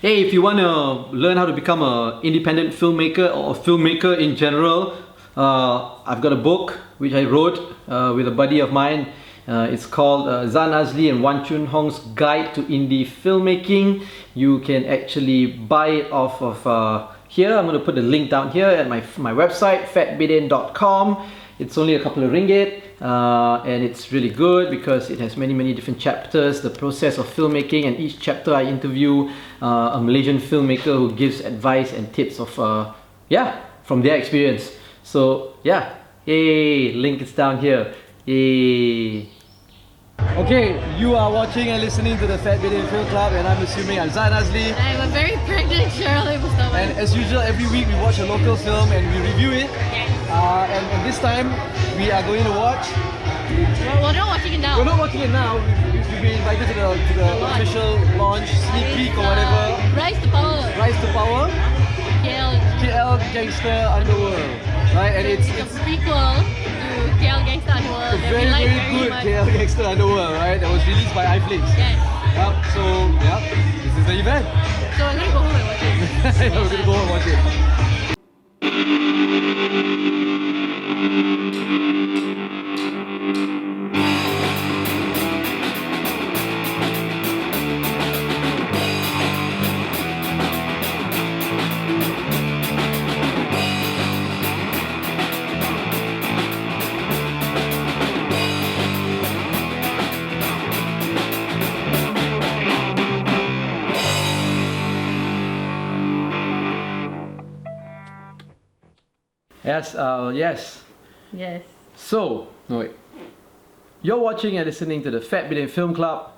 Hey, if you want to learn how to become an independent filmmaker or a filmmaker in general, I've got a book which I wrote with a buddy of mine. It's called Zan Azli and Wan Chun Hong's Guide to Indie Filmmaking. You can actually buy it off of here. I'm going to put the link down here at my website, fatbidin.com. It's only a couple of ringgit, and it's really good because it has many different chapters, the process of filmmaking, and each chapter I interview a Malaysian filmmaker who gives advice and tips of from their experience. So yeah, yay, link is down here. Yay. Okay, you are watching and listening to the Fat Bidin Film Club, and I'm assuming I'm Zan Azli. I'm a very pregnant Cheryl Mustafa. And as usual, every week we watch a local film and we review it. Yes. And this time we are going to watch. We're not watching it now. We're not watching it now. We've been invited to the official launch, sneak peek or whatever. Rise to Power. Rise to Power. KL Gangster Underworld, right? And it's a prequel to KL Gangster Underworld. A very good KL Gangster Underworld, right? That was released by iFlix. Yes. So this is the event. So we're gonna go home and watch it. We're gonna go home and watch it. Yes. So, no wait. You're watching and listening to the Fat Bidin Film Club.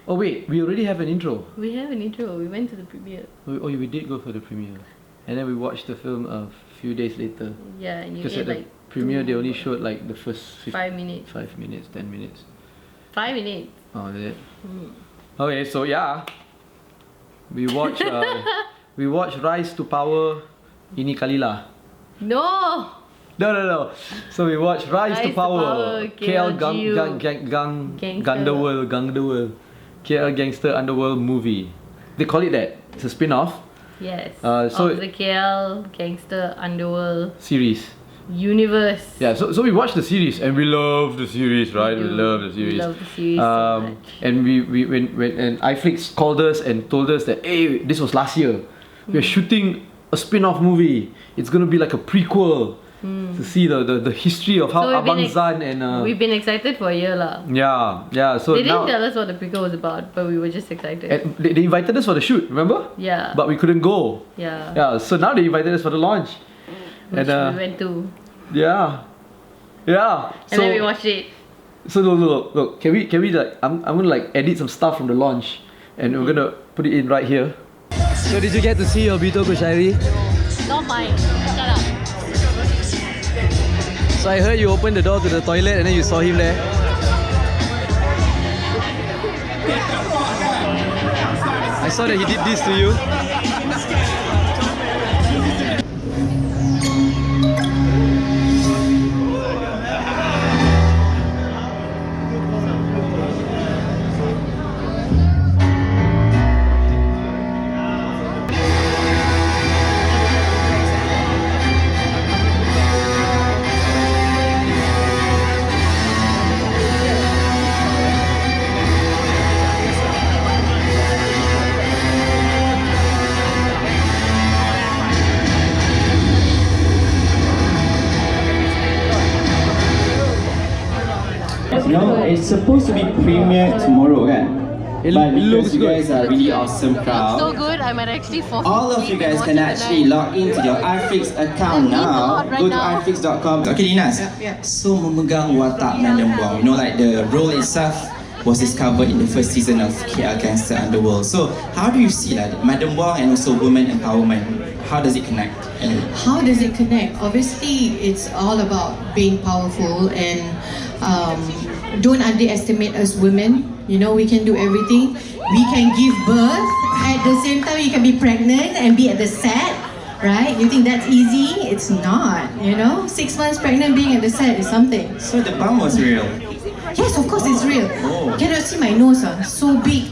Oh wait, we already have an intro. We have an intro. We went to the premiere. Oh, we did go for the premiere. And then we watched the film a few days later. Yeah, and you because at the premiere they only showed like the first 5 minutes. 5 minutes, 10 minutes. 5 minutes. Oh, is it? Okay, so yeah. We watched Rise to Power Ini Kalila. No! So we watched Rise to Power, KL Underworld. KL Gangster Underworld movie. They call it that. It's a spin-off. Yes. Of the KL Gangster Underworld series. Universe. Yeah, so we watched the series and we love the series, right? We love the series. We love the series so much. And when iFlix called us and told us that, hey, this was last year. We're shooting a spin-off movie. It's gonna be like a prequel to see the history of how Abang Zan and we've been excited for a year lah. Yeah. So they didn't tell us what the prequel was about, but we were just excited. And they invited us for the shoot, remember? Yeah. But we couldn't go. Yeah. So now they invited us for the launch. Which we went to. Yeah. And then we watched it. So look. Can we like I'm gonna like edit some stuff from the launch, and we're gonna put it in right here. So did you get to see your Bito Kushairi? Not mine. Shut up. So I heard you opened the door to the toilet and then you saw him there. I saw that he did this to you. No, it's supposed to be premiere tomorrow, kan? But because you guys are really awesome crowd, so good, I might actually forfeit. all of you guys can actually log into your iFlix account now. Go to iflix.com. Okay, Dinas. So memegang watak Madam Wong, you know, like the role itself was discovered in the first season of KL Gangster Underworld. So how do you see that Madam Wong and also women empowerment? How does it connect? How does it connect? Obviously, it's all about being powerful and don't underestimate us women. You know, we can do everything. We can give birth. At the same time, you can be pregnant and be at the set, right? You think that's easy? It's not, you know? 6 months pregnant being at the set is something. So the bump was real? Yes, of course it's real. Oh. Cannot see my nose, so big.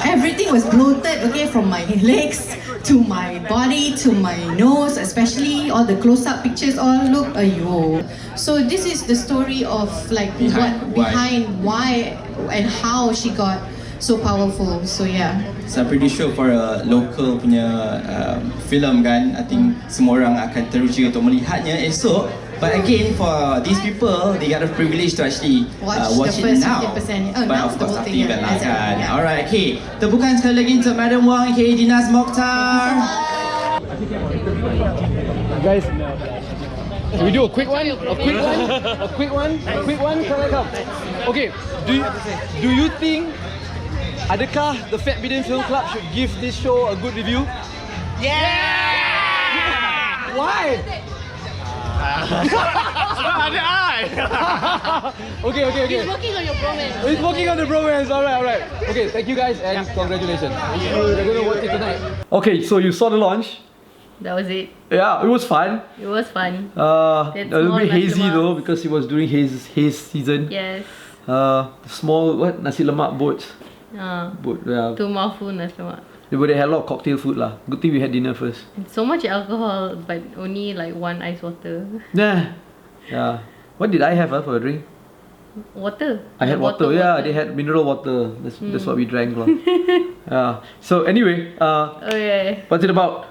Everything was bloated, okay, from my legs to my body to my nose, especially all the close-up pictures all look ayo. So this is the story of like behind why and how she got so powerful. So yeah. So I'm pretty sure for a local punya film kan, I think semua orang akan teruja untuk melihatnya esok. But again, for these people, they got the privilege to actually watch the it first now. 50%. Oh, But now of the course, whole after thing, event lah yeah. kan. Yeah. Alright, okay. Tepukan sekali lagi untuk Madam Wong, aka Dinas Mokhtar. Guys, can we do a quick one? A quick one? A quick one? A quick one? Come. Okay, do you think adakah the Fat Bidin Film Club should give this show a good review? Yeah! Why? Okay. He's working on your bromance. He's working on the bromance. Alright. Okay, thank you guys and congratulations. We're gonna watch it tonight. Okay, so you saw the launch. That was it. Yeah, it was fun. It was fun. A little bit hazy lemak. though because it was during haze season. Yes. Small nasi lemak boats. Boat, yeah. Too mouthful nasi lemak. But they had a lot of cocktail food lah. Good thing we had dinner first. So much alcohol, but only like one ice water. Yeah. What did I have for a drink? Water. I had water. Yeah, they had mineral water. That's what we drank lah. Yeah. So anyway, Okay. what's it about?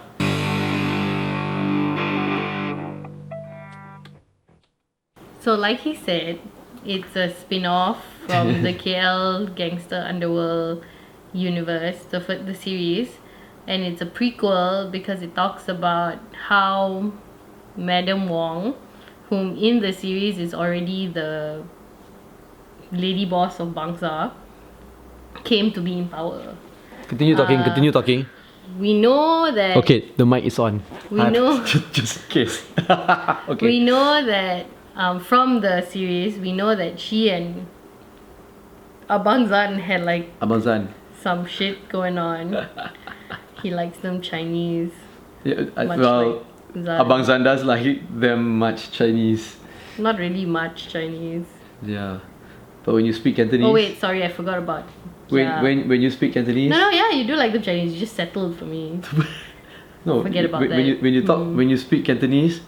So like he said, it's a spin-off from the KL Gangster Underworld universe, the series, and it's a prequel because it talks about how Madam Wong, whom in the series is already the lady boss of Bangsa, came to be in power. Continue talking. We know that. Okay, the mic is on. We know. just in case. Okay. We know that from the series, we know that she and Abang Zan had like Abang Zan. some shit going on. He likes them Chinese. Yeah, Much well, like Zan. Abang Zan does like them much Chinese. Not really much Chinese. Yeah. But when you speak Cantonese... Oh wait, sorry, I forgot about. When you speak Cantonese... No, yeah, you do like them Chinese. You just settled for me. No, Forget about when that. when you speak Cantonese...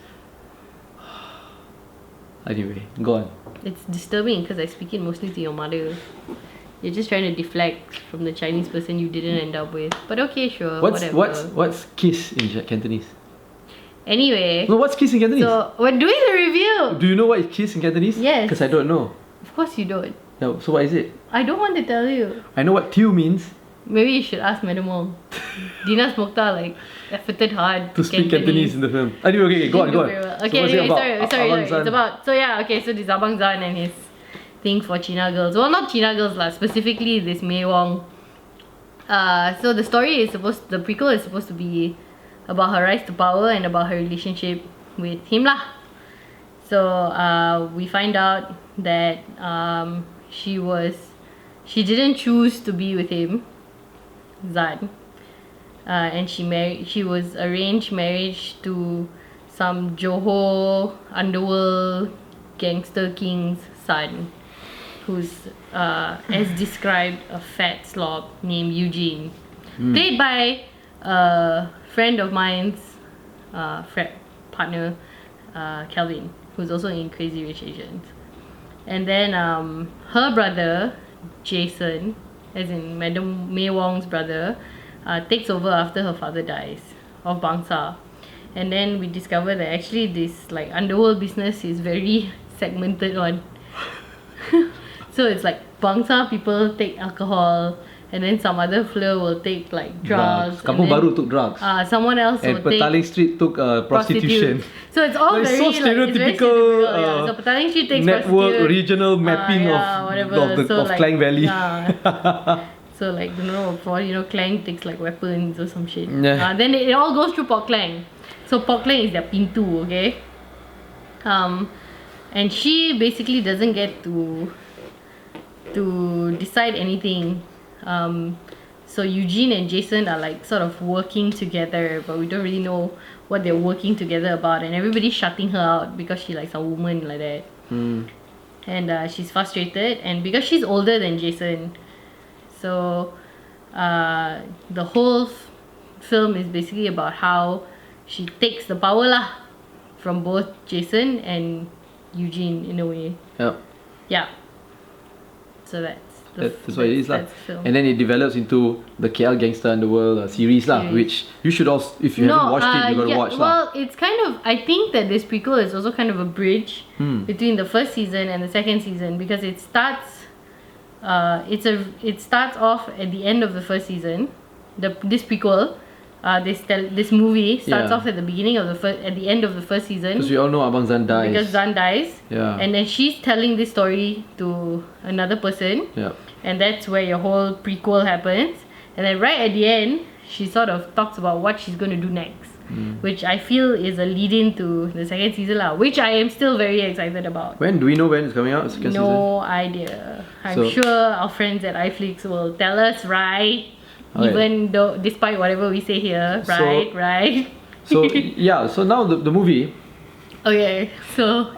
Anyway, go on. It's disturbing because I speak it mostly to your mother. You're just trying to deflect from the Chinese person you didn't end up with. But okay, sure, whatever. What's kiss in Cantonese? Anyway. No, what's kiss in Cantonese? So, we're doing the review! Do you know what is kiss in Cantonese? Yes. Because I don't know. Of course you don't. Yeah, so what is it? I don't want to tell you. I know what tiu means. Maybe you should ask Madam Wong. Dinas Mokhtar like efforted hard To speak Cantonese in the film. Anyway, okay, go on. Didn't do very well. So Okay, what's it about? sorry. Abang Zan. It's about so this Abang Zan and his thing for China girls. Well, not China girls lah. Specifically, this Mei Wong. So the prequel is supposed to be about her rise to power and about her relationship with him lah. So we find out that she didn't choose to be with him, Zan. And she was arranged marriage to some Johor underworld gangster king's son, who's as described a fat slob named Eugene, played by a friend of mine's partner, Kelvin, who's also in Crazy Rich Asians. And then her brother Jason, as in Madam Mei Wong's brother, takes over after her father dies of Bangsa. And then we discover that actually this like underworld business is very segmented on. So it's like Bangsa people take alcohol, and then some other fleur will take like drugs. Kampung Baru took drugs. Someone else And will take Petaling Street took prostitution. So it's all It's very so like, it's very stereotypical, yeah. So Petaling Street takes network prostitute. regional mapping of Klang Valley. Yeah. So like for Klang takes like weapons or some shit. Yeah. Then it all goes through Pok Klang. So Pok Klang is their pintu, okay? And she basically doesn't get to decide anything. So Eugene and Jason are like sort of working together, but we don't really know what they're working together about, and everybody's shutting her out because she likes a woman like that. and she's frustrated, and because she's older than Jason, so the whole film is basically about how she takes the power lah from both Jason and Eugene in a way. Yeah. Yeah. So That's what it is lah. that's the film. And then it develops into the KL Gangster Underworld series lah, Series. which you should also, if you haven't watched it, you gotta watch lah. Well, it's kind of, I think that this prequel is also kind of a bridge between the first season and the second season, because it starts it starts off at the end of the first season. This prequel, this movie starts Yeah. off at the beginning of at the end of the first season. Because we all know Abang Zan dies. Because Zan dies. Yeah. And then she's telling this story to another person. Yeah. And that's where your whole prequel happens. And then right at the end, she sort of talks about what she's going to do next. Which I feel is a lead-in to the second season lah, which I am still very excited about. When do we know when it's coming out? Second season? No idea. I'm So- sure our friends at iFlix will tell us, right? Okay. Even though, despite whatever we say here, right, right. So yeah, so now the movie. Okay, so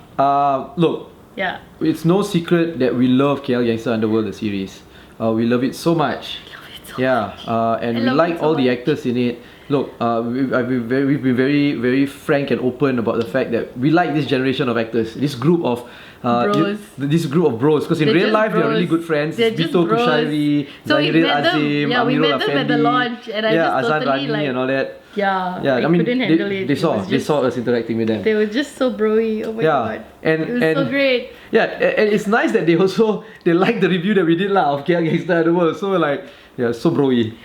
Look, yeah, it's no secret that we love KL Gangster Underworld the series. We love it so much. Yeah, and I we love like it so all the much. actors in it. Look, we've been very frank and open about the fact that we like this generation of actors. This group of Bros. this group of bros. Because in They're real just life, they're bros. really good friends. They're just Bito bros. Kushairi, So we Zahiril met them. Azim, Yeah, we Amirul met them at the Afendi. launch, and I yeah, just Azan totally, Rani like, and all that. yeah, I mean, couldn't handle it. they It saw was just- us interacting with them. They were just so broy. Oh my god. And It was so great. Yeah, and it's nice that they like the review that we did lah of KL Gangster Underworld. So like, yeah, so broy.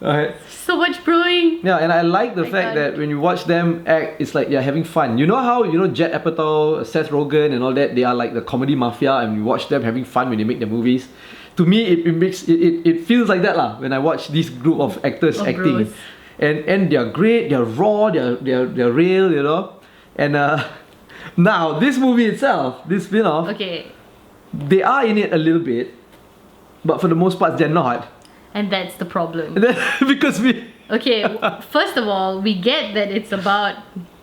Alright. So much broing. Yeah, and I like the I fact can't. that when you watch them act, it's like they're having fun. You know how, Judd Apatow, Seth Rogen and all that, they are like the comedy mafia, and you watch them having fun when they make their movies. To me, it feels like that lah when I watch this group of actors Of acting. bros. And they're great, they're raw, they're real, And now this movie itself, this spin-off, Okay, they are in it a little bit, but for the most part they're not. and that's the problem. Because we Okay, first of all, we get that it's about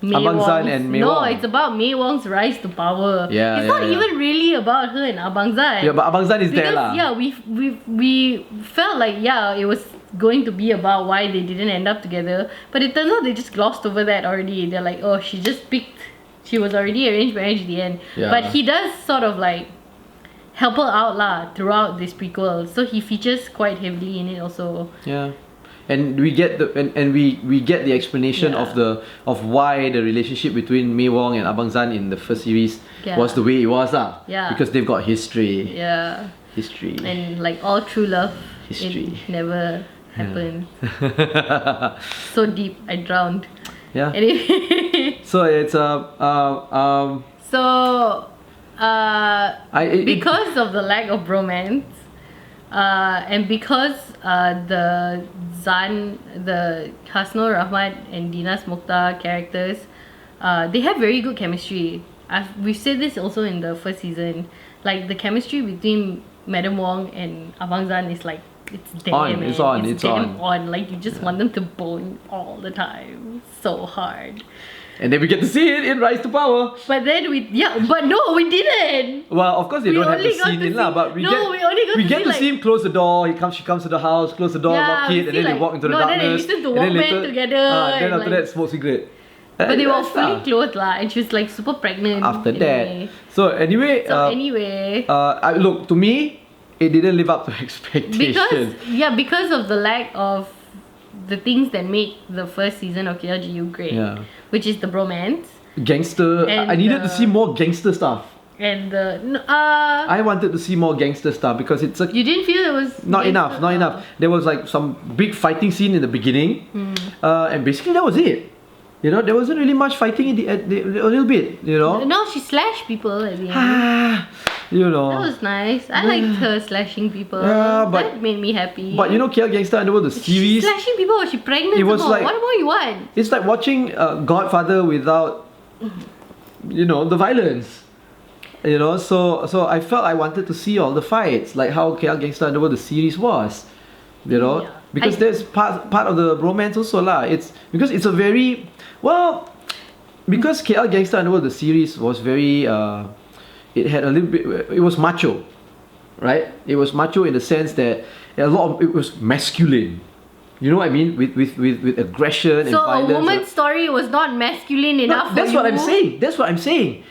Mei Abang Zan Wong's- and Mei No, Wong. it's about Mei Wong's rise to power. Yeah, it's yeah, not yeah. even really about her and Abang Zan. Yeah, but Abang Zan is there Because lah. yeah, we felt like it was going to be about why they didn't end up together, but it turns out they just glossed over that already. They're like, oh, she was already arranged marriage at the end. Yeah. But he does sort of like help her out lah throughout this prequel, so he features quite heavily in it also. Yeah. And we get we get the explanation Yeah. of why the relationship between Mei Wong and Abang Zan in the first series Yeah. was the way it was lah. Yeah. Because they've got history. Yeah. History. And like all true love, History. it never happened. So deep, I drowned. Yeah. Anyway, So it's so it- because of the lack of romance, and because the Hasnul Rahmat and Dinas Mokhtar characters, they have very good chemistry. We've said this also in the first season. Like the chemistry between Madam Wong and Abang Zan is like it's damn On, it's on, it's damn on. Like you just want them to bone all the time, so hard. and then we get to see it in Rise to Power. But then we didn't. Well, of course they We don't have only the got scene to in lah, see- but we No, get we only got to see, like- see him close the door. She comes to the house, close the door, Yeah, lock we it, and see, then they like- walk into the no, then darkness. they used to and walk then back together then and after like- that, smoke cigarette. But they were That's, fully clothed lah, and she was like super pregnant. After in a that, way. so anyway, look, to me, it didn't live up to expectations. because of the lack of the things that make the first season of KLGU great, Yeah. which is the bromance Gangster, And I needed to the- see more gangster stuff. and the I wanted to see more gangster stuff because it's you didn't feel it was not enough. There was like some big fighting scene in the beginning, and basically that was it. There wasn't really much fighting a little bit. No, she slashed people at the end. That was nice. I liked her slashing people. Yeah, but- that made me happy. But KL Gangster Underworld, the She's series, slashing people. Was she pregnant? It was some more? like- What more you want? it's like watching Godfather without, the violence. So I felt I wanted to see all the fights, like how KL Gangster Underworld the series was, Yeah. because there's part of the romance also lah. It's because it's a very because KL Gangster Underworld the series was very it had a little bit. It was macho, right? It was macho in the sense that it was masculine. You know what I mean? With aggression and So violence. a woman's story was not masculine enough That's for what you? I'm saying. That's what I'm saying.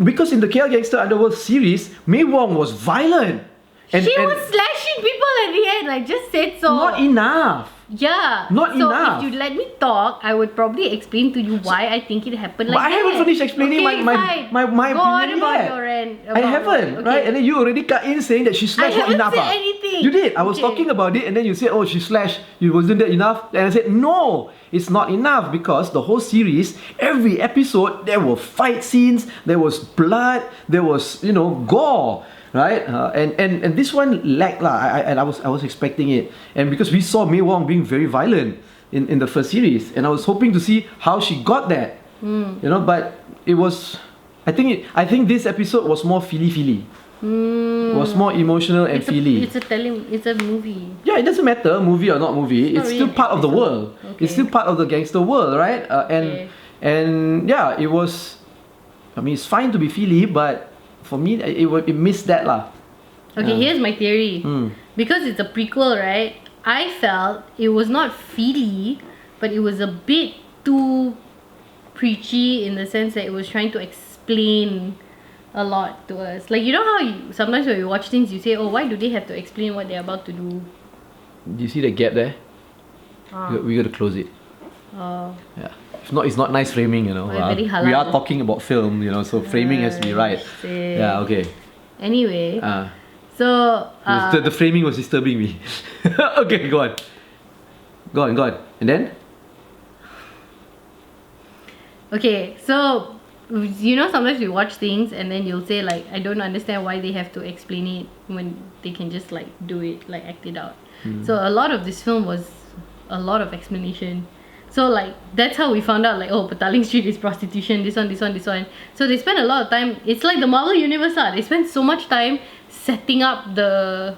Because in the KL Gangster Underworld series, Mei Wong was violent. She was slashing people at the end. I just said so. Not enough. Yeah. Not so enough. if you let me talk, I would probably explain to you why I think it happened like But I that. haven't finished explaining okay, my Go on opinion about yet. your end. I haven't, right? And then you already cut in saying that she slashed not haven't enough. said anything. You did. I was Okay. talking about it, and then you said, "Oh, she slashed. It wasn't that enough?" And I said, "No, it's not enough because the whole series, every episode, there were fight scenes, there was blood, there was gore." Right, and this one lacked lah. I was expecting it, and because we saw Mei Wong being very violent in the first series, and I was hoping to see how she got that. But it was, I think this episode was more feely. Was more emotional and feely. It's a movie. Yeah, it doesn't matter, movie or not movie. It's really still an part of the episode. world. Okay. It's still part of the gangster world, right? Okay. And yeah, it was. I mean, it's fine to be feely, but for me, it missed that lah. Okay, here's my theory. Because it's a prequel, right? I felt it was not feely, but it was a bit too preachy in the sense that it was trying to explain a lot to us. Like, you know how sometimes when you watch things, you say, "Oh, why do they have to explain what they're about to do?" Do you see the gap there? We got to close it. Yeah. If not, it's not nice framing, very halal. We are talking about film, so framing has to be right. Say. Yeah. Okay. Anyway, so the framing was disturbing me. Okay, go on, and then. okay, so sometimes we watch things and then you'll say like, I don't understand why they have to explain it when they can just like do it, like act it out. So a lot of this film was a lot of explanation. So like that's how we found out like, oh, Petaling Street is prostitution, this one. So they spend a lot of time. It's like the Marvel universe. They spend so much time setting up the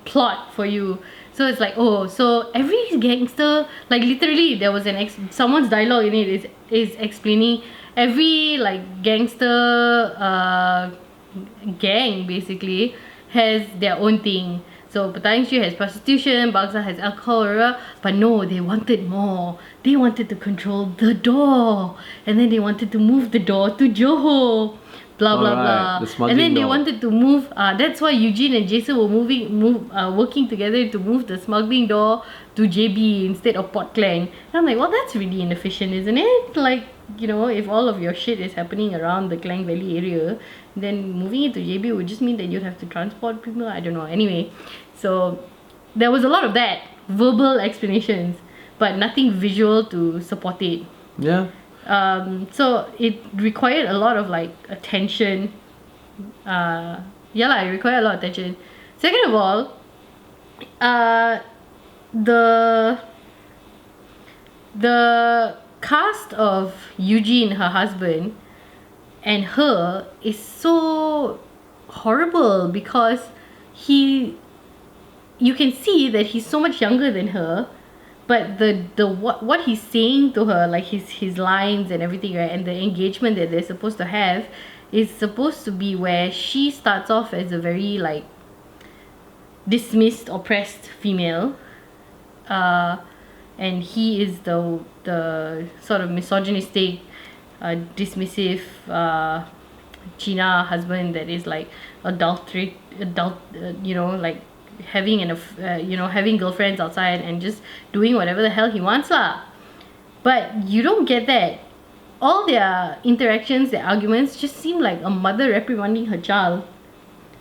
plot for you. So it's like, oh, so every gangster, like literally there was someone's dialogue in it is explaining every like gangster gang basically has their own thing. So Petaling Street has prostitution, Bangsa has alcohol, but no, they wanted more. They wanted to control the door, and then they wanted to move the door to Johor. Blah blah Alright, the blah. smuggling And then they door. wanted to move. That's why Eugene and Jason were working together to move the smuggling door to JB instead of Port Klang. And I'm like, well, that's really inefficient, isn't it? Like, if all of your shit is happening around the Klang Valley area, then moving it to JB would just mean that you'd have to transport people. I don't know. Anyway, so there was a lot of that verbal explanations, but nothing visual to support it. Yeah. So it required a lot of like attention. It required a lot of attention. Second of all, the cast of Eugene, her husband, and her is so horrible because you can see that he's so much younger than her, but what he's saying to her, like his lines and everything, right, and the engagement that they're supposed to have is supposed to be where she starts off as a very like dismissed, oppressed female, and he is the sort of misogynistic, dismissive China husband that is like like having girlfriends outside and just doing whatever the hell he wants lah. But you don't get that. All their interactions, their arguments just seem like a mother reprimanding her child.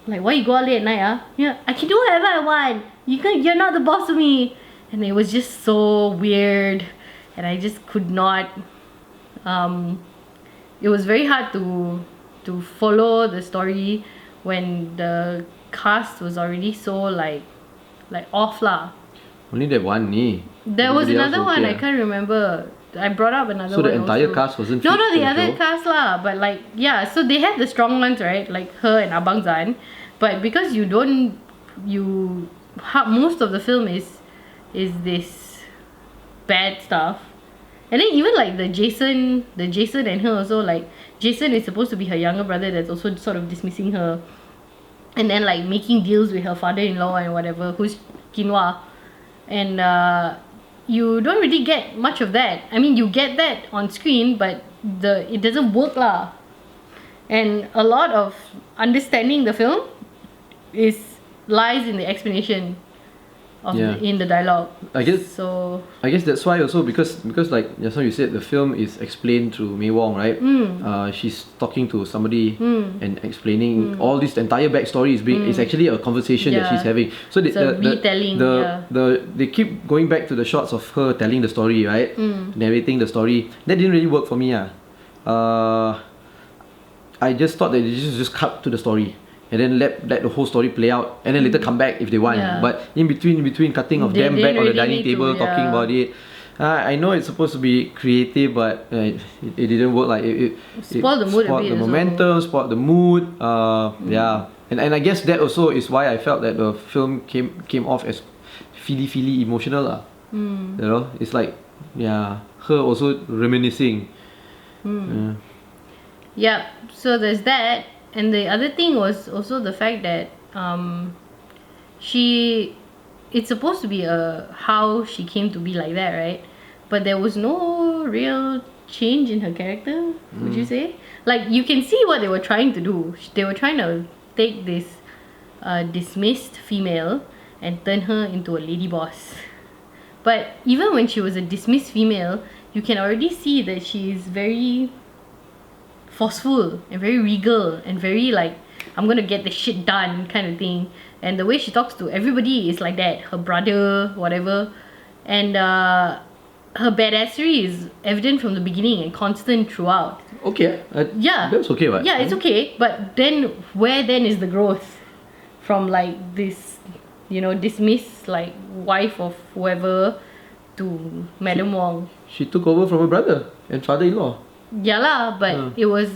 Like, why you go out late at night? Yeah, I can do whatever I want. You're not the boss of me. And it was just so weird, and I just could not. It was very hard to follow the story when the cast was already so like off lah. Only that one ni. There was Everybody else another one, okay. I can't remember. I brought up another So one. the entire also. cast wasn't No, fit the for the other show? cast lah. But like, yeah, so they had the strong ones, right? Like her and Abang Zan. But because most of the film is this bad stuff. And then even like the Jason and her also, like Jason is supposed to be her younger brother that's also sort of dismissing her, and then like making deals with her father-in-law and whatever, who's Quinoa. And you don't really get much of that. I mean, you get that on screen, but it doesn't work lah. And a lot of understanding the film lies in the explanation of in the dialogue. I guess that's why also because like just now you said the film is explained through Mei Wong, right? She's talking to somebody and explaining all this entire backstory is actually a conversation that she's having. So retelling. They keep going back to the shots of her telling the story, right? Narrating the story. That didn't really work for me. I just thought that they just cut to the story and then let the whole story play out and then later come back if they want. But in between cutting of them back on the dining table talking about it, I know it's supposed to be creative, but it didn't work. Like it spoiled the mood a bit. Spoiled the momentum, spoiled the mood. And I guess that also is why I felt that the film came off as feely emotional. You know, it's like her also reminiscing. Yeah, so there's that. And the other thing was also the fact that it's supposed to be how she came to be like that, right? But there was no real change in her character, would you say? Like, you can see what they were trying to do. They were trying to take this dismissed female and turn her into a lady boss. But even when she was a dismissed female, you can already see that she is very forceful and very regal and very like, I'm gonna get the shit done kind of thing. And the way she talks to everybody is like that. Her brother, whatever. And her badassery is evident from the beginning and constant throughout. Okay. That's okay, right? Yeah, it's okay. But then where then is the growth from like this, dismissed like wife of whoever to Madam Wong? She took over from her brother and father-in-law. Yeah lah, but it was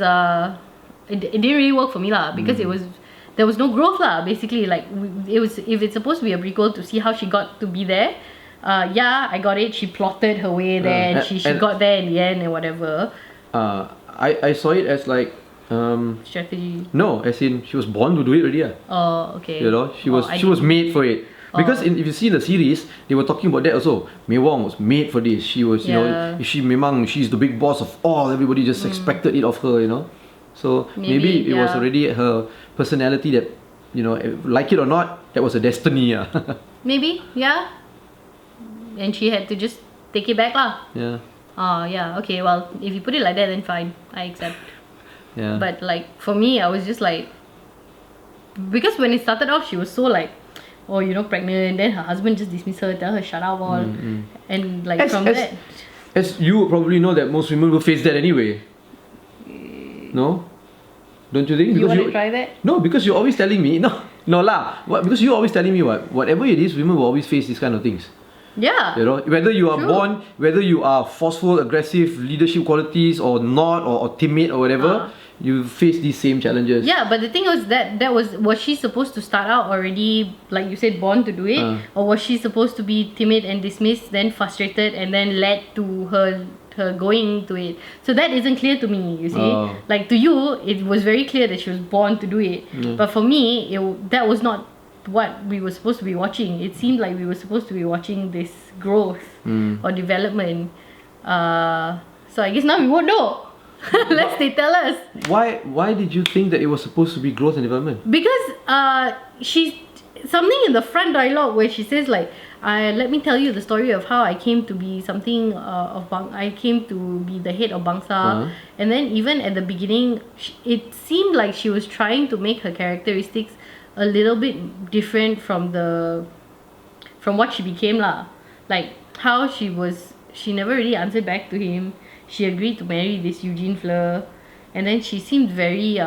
it didn't really work for me lah, because there was no growth lah, basically. Like, if it's supposed to be a prequel to see how she got to be there, I got it, she plotted her way there and she got there in the end and whatever. I saw it as like strategy. No, as in she was born to do it already. Oh, okay. She was made for it. Because if you see the series, they were talking about that also. Mei Wong was made for this. She was, she's the big boss of all. Everybody just expected it of her, So maybe it was already her personality that, like it or not, that was a destiny. Maybe, yeah. And she had to just take it back lah. Yeah. Yeah. Okay. Well, if you put it like that, then fine. I accept. Yeah. But like for me, I was just like, because when it started off, she was so like, pregnant, then her husband just dismissed her, tell her shut up all. And like as you probably know that most women will face that anyway. No? Don't you think? You want to try that? No, because you're always telling me, no lah. Because you're always telling me whatever it is, women will always face these kind of things. Yeah. Whether you are born, whether you are forceful, aggressive, leadership qualities or not, or timid or whatever, you face these same challenges. Yeah, but the thing was was she supposed to start out already, like you said, born to do it? Or was she supposed to be timid and dismissed, then frustrated, and then led to her going to it? So that isn't clear to me, you see. Like, to you, it was very clear that she was born to do it. But for me, that was not what we were supposed to be watching. It seemed like we were supposed to be watching this growth or development. So I guess now we won't know. Unless they tell us. Why did you think that it was supposed to be growth and development? Because she's something in the front dialogue where she says like, let me tell you the story of how I came to be something I came to be the head of Bangsa. And then even at the beginning, it seemed like she was trying to make her characteristics a little bit different from what she became lah. Like how she never really answered back to him. She agreed to marry this Eugene Fleur, and then she seemed very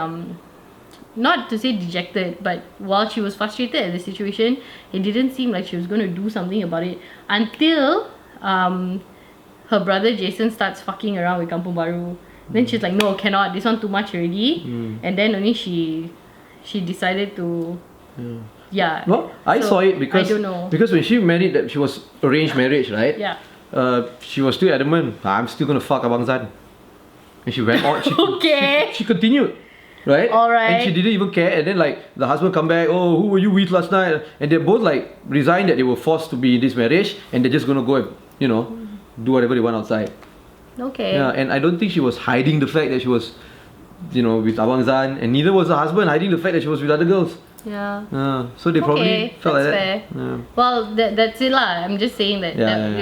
not to say dejected, but while she was frustrated at the situation, it didn't seem like she was going to do something about it until her brother Jason starts fucking around with Kampung Baru. Then she's like, no, cannot, this one too much already. And then only she decided to Well, I saw it because I don't know. Because when she married, that she was arranged marriage, right? Yeah. she was still adamant, I'm still gonna fuck Abang Zan. And she went on, Okay. she continued. Right? Alright. And she didn't even care. And then like the husband come back, oh, who were you with last night? And they both like resigned that they were forced to be in this marriage and they're just gonna go and, you know, do whatever they want outside. Okay. Yeah, and I don't think she was hiding the fact that she was, you know, with Abang Zan, and neither was the husband hiding the fact that she was with other girls. Yeah. So they probably felt like that's that. fair. Yeah. Well, that's it lah. I'm just saying that, Yeah.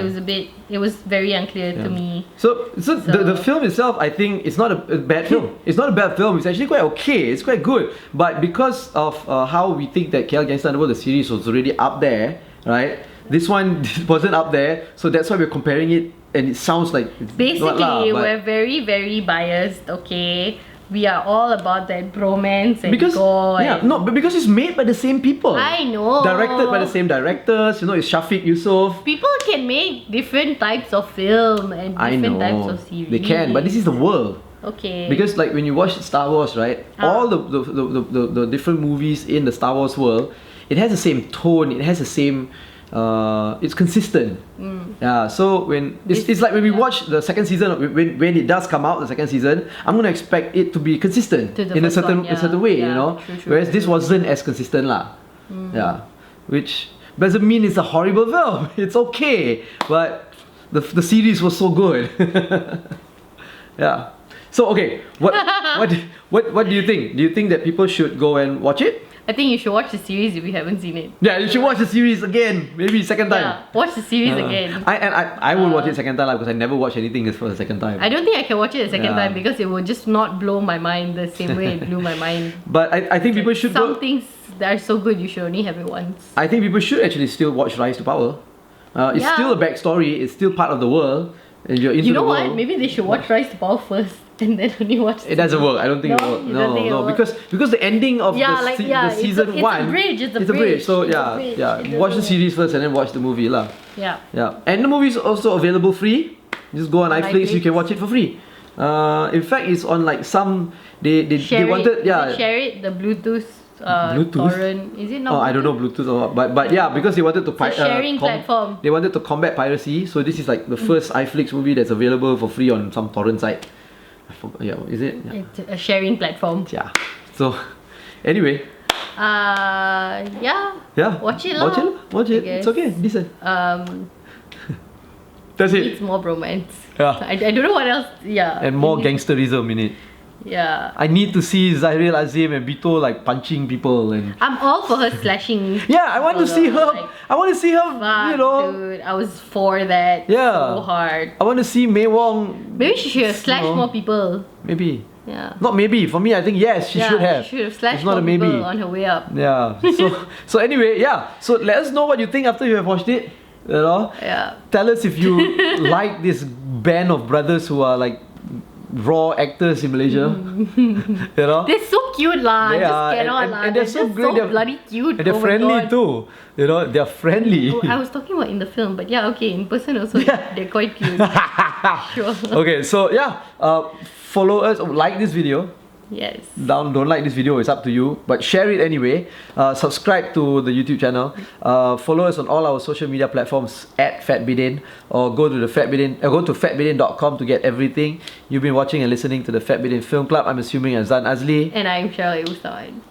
it was very unclear to me. So the film itself, I think it's not a bad film. It's not a bad film. It's actually quite okay. It's quite good. But because of how we think that KL Gangster Underworld, the series, was already up there, right? This one wasn't up there, so that's why we're comparing it. And it sounds like it's Basically, not lah, but we're very, very biased. Okay, we are all about that bromance and because gore. but because it's made by the same people. I know. Directed by the same directors. You know, it's Shafiq Yusof. People can make different types of film and I different know types of series. they can, but this is the world. Okay. Because like when you watch Star Wars, right? All the different movies in the Star Wars world, it has the same tone. It has the same. It's consistent. Yeah. So when it's like when we watch the second season, when it does come out, the second season, I'm gonna expect it to be consistent To the in a first certain one, a certain way, you know. True, Whereas this wasn't as consistent, lah. Yeah. Which doesn't mean it's a horrible film. It's okay, but the series was so good. Yeah. So okay, what do you think? Do you think that people should go and watch it? I think you should watch the series if you haven't seen it. Yeah, you should watch the series again, maybe second time. Yeah, watch the series again. I will watch it second time because I never watch anything for the second time. I don't think I can watch it a second Yeah. time because it will just not blow my mind the same way it blew my mind. But I think people should Some go. things that are so good you should only have it once. I think people should actually still watch Rise to Power. It's Yeah. still a backstory. It's still part of the world, and you're into You know the what? world. Maybe they should watch Rise to Power first and then only watch. It doesn't work. I don't think it No, will work. you don't think it will work? Because the ending of Yeah, the, like, the yeah, it's a- season it's a one. bridge, it's a bridge. bridge, So it's a yeah, bridge. yeah. It Watch the doesn't- series first and then watch the movie, lah. Yeah. Yeah, and the movie is also available free. Just go on iFlix, you can watch it for free. In fact, it's on like some they Share wanted it. yeah. Share it. The Bluetooth. Bluetooth? Torrent. Is it not? Oh, I don't know Bluetooth or what, but yeah, because they wanted to It's a sharing platform. They wanted to combat piracy, so this is like the first iFlix movie that's available for free on some torrent site. I forgot. Yeah, is it? Yeah. It's a sharing platform. Yeah. So, anyway. Yeah. Yeah. Watch it lah. Watch it. I It's guess. okay. Decent. That's It's it. more bromance. Yeah. I don't know what else. Yeah. And more It needs- gangsterism in it. Yeah. I need to see Zahiril Azim and Bito like punching people and. I'm all for her slashing. Yeah, I want to see her. Like, I want to see her. fuck, You know. dude, I was for that. Yeah. So hard. I want to see Mei Wong. Maybe she should have slashed No. more people. Maybe. Yeah. Not maybe. For me, I think yes, she should have. She should have slashed It's not more a maybe. people on her way up. Yeah. So anyway, yeah. So let us know what you think after you have watched it. You know. Yeah. Tell us if you like this band of brothers who are like raw actors in Malaysia. You know. They're so cute lah. They Just are, cannot and lah. they're so just great, So they're- bloody cute. And they're Oh my friendly God. too. You know, they're friendly. Oh, I was talking about in the film, but yeah, okay, in person also, they're quite cute. Sure. Okay, so yeah, follow us, like this video. Yes. Don't like this video, it's up to you, but share it anyway. Subscribe to the YouTube channel. Follow us on all our social media platforms at FatBidin, or go to fatbidin.com to get everything. You've been watching and listening to the Fat Bidin Film Club. I'm assuming I'm Zan Azli. And I'm Cheryl Ustawan.